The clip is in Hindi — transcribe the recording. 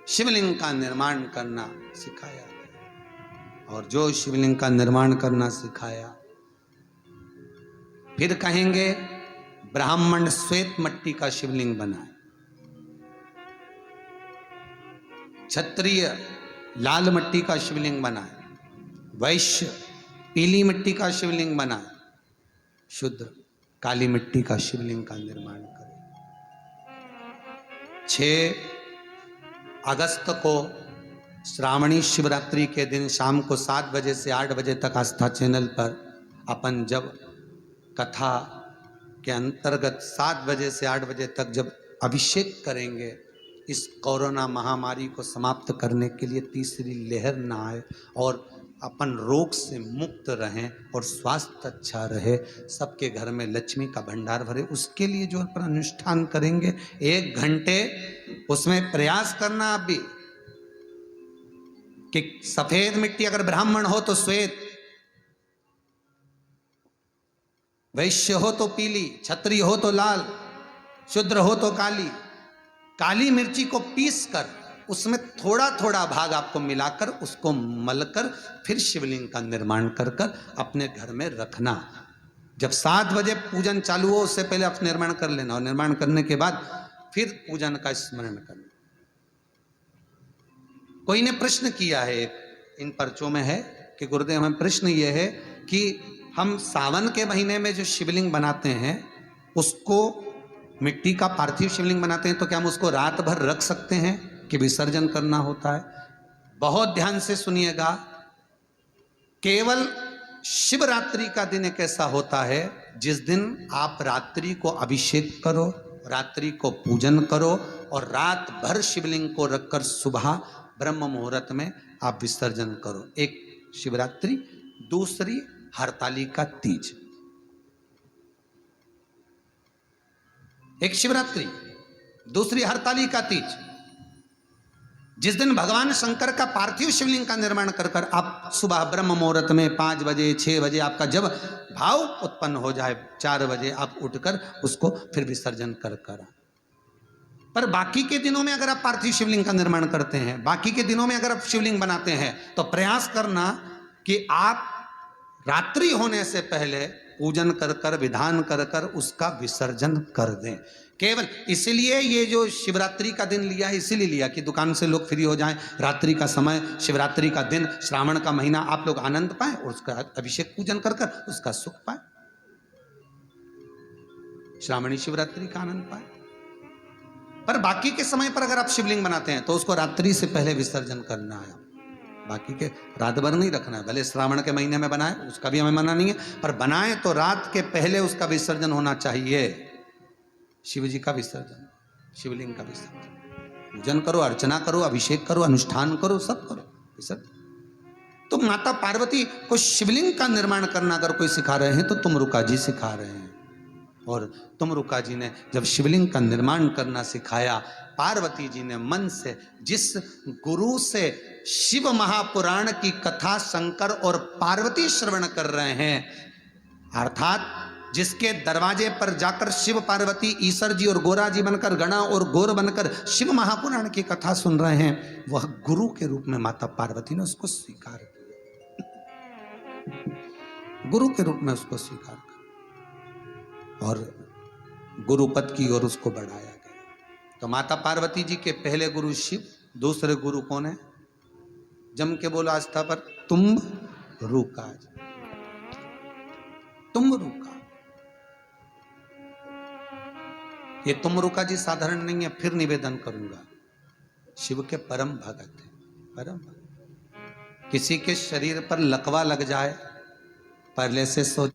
शिवलिंग का निर्माण करना सिखाया गया। और जो शिवलिंग का निर्माण करना सिखाया, फिर कहेंगे ब्राह्मण श्वेत मट्टी का शिवलिंग बनाए, क्षत्रिय लाल मिट्टी का शिवलिंग बनाए, वैश्य पीली मिट्टी का शिवलिंग बनाए, शुद्र काली मिट्टी का शिवलिंग का निर्माण करें। 6 अगस्त को श्रावणी शिवरात्रि के दिन शाम को 7 बजे से 8 बजे तक आस्था चैनल पर अपन जब कथा के अंतर्गत 7 बजे से 8 बजे तक जब अभिषेक करेंगे, इस कोरोना महामारी को समाप्त करने के लिए, तीसरी लहर ना आए और अपन रोग से मुक्त रहें और स्वास्थ्य अच्छा रहे, सबके घर में लक्ष्मी का भंडार भरे, उसके लिए जो अपन अनुष्ठान करेंगे 1 घंटे, उसमें प्रयास करना आप भी कि सफेद मिट्टी अगर ब्राह्मण हो तो श्वेत, वैश्य हो तो पीली, क्षत्रिय हो तो लाल, शूद्र हो तो काली। काली मिर्ची को पीस कर उसमें थोड़ा थोड़ा भाग आपको मिलाकर उसको मलकर फिर शिवलिंग का निर्माण कर कर अपने घर में रखना। जब 7 बजे पूजन चालू हो उससे पहले आप निर्माण कर लेना, और निर्माण करने के बाद फिर पूजन का स्मरण करना। कोई ने प्रश्न किया है, इन पर्चों में है कि गुरुदेव हमें प्रश्न ये है कि हम सावन के महीने में जो शिवलिंग बनाते हैं, उसको मिट्टी का पार्थिव शिवलिंग बनाते हैं, तो क्या हम उसको रात भर रख सकते हैं कि विसर्जन करना होता है? बहुत ध्यान से सुनिएगा, केवल शिवरात्रि का दिन एक ऐसा होता है जिस दिन आप रात्रि को अभिषेक करो, रात्रि को पूजन करो और रात भर शिवलिंग को रखकर सुबह ब्रह्म मुहूर्त में आप विसर्जन करो। एक शिवरात्रि, दूसरी हरतालिका तीज। एक शिवरात्रि, दूसरी हरतालिका तीज, जिस दिन भगवान शंकर का पार्थिव शिवलिंग का निर्माण कर कर आप सुबह ब्रह्म मुहूर्त में 5 बजे 6 बजे आपका जब भाव उत्पन्न हो जाए, 4 बजे आप उठकर उसको फिर विसर्जन कर कर। पर बाकी के दिनों में अगर आप पार्थिव शिवलिंग का निर्माण करते हैं, बाकी के दिनों में अगर आप शिवलिंग बनाते हैं, तो प्रयास करना कि आप रात्रि होने से पहले पूजन कर कर, विधान कर कर उसका विसर्जन कर दें। केवल इसलिए ये जो शिवरात्रि का दिन लिया है, इसीलिए लिया कि दुकान से लोग फ्री हो जाएं, रात्रि का समय, शिवरात्रि का दिन, श्रावण का महीना, आप लोग आनंद पाएं और उसका अभिषेक पूजन कर कर उसका सुख पाएं, श्रावणी शिवरात्रि का आनंद पाएं। पर बाकी के समय पर अगर आप शिवलिंग बनाते हैं तो उसको रात्रि से पहले विसर्जन करना है। बाकी के रात भर नहीं रखना है, भले श्रावण के महीने में बनाए उसका भी हमें मना नहीं है, पर बनाए तो रात के पहले उसका विसर्जन होना चाहिए। शिव जी का विसर्जन, शिवलिंग का विसर्जन, पूजन करो, अर्चना करो, अभिषेक करो, अनुष्ठान करो, सब करो, विसर्जन। तो माता पार्वती को शिवलिंग का निर्माण करना अगर कोई सिखा रहे हैं तो तुमरुका जी सिखा रहे हैं। और तुमरुका जी ने जब शिवलिंग का निर्माण करना सिखाया, पार्वती जी ने मन से, जिस गुरु से शिव महापुराण की कथा शंकर और पार्वती श्रवण कर रहे हैं, अर्थात जिसके दरवाजे पर जाकर शिव पार्वती ईश्वर जी और गोरा जी बनकर, गणा और गोर बनकर शिव महापुराण की कथा सुन रहे हैं, वह गुरु के रूप में माता पार्वती ने उसको स्वीकार किया, गुरु के रूप में उसको स्वीकार किया और गुरुपद की ओर उसको बढ़ाया गया। तो माता पार्वती जी के पहले गुरु शिव, दूसरे गुरु कौन है? जम के बोलो आस्था पर, तुमरुका। तुमरुका, ये तुमरुका जी साधारण नहीं है, फिर निवेदन करूंगा, शिव के परम भगत है, परम भगत। किसी के शरीर पर लकवा लग जाए, पहले से सोच